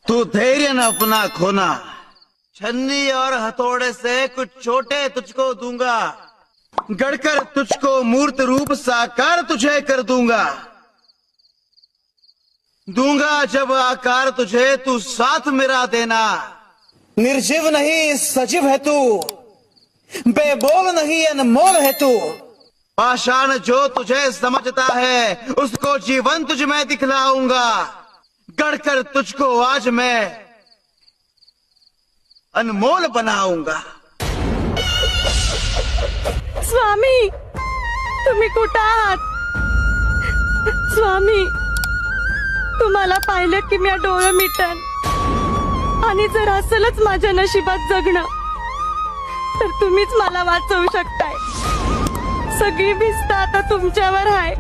तू धैर्य न अपना खोना, छन्नी और हथौड़े से कुछ छोटे तुझको दूंगा, गढ़कर तुझको मूर्त रूप साकार तुझे कर दूंगा। दूंगा जब आकार तुझे, तू साथ मेरा देना। निर्जीव नहीं सजीव है तू, बेबोल नहीं अनमोल है तू। पाषाण जो तुझे समझता है, उसको जीवन तुझ में दिखलाऊंगा। गढ़कर तुझको आज मैं अनमोल बनाऊंगा। स्वामी, तुम्ही कुठं आहात? स्वामी, तुम्हाला पाहिलं की मी डोळं मिटन, आणि जर असलच माझ्या नशिबात जगणं, तर तुम्हीच मला वाचवू शकताय। सगळी भिस्त आता तुमच्यावर आहे।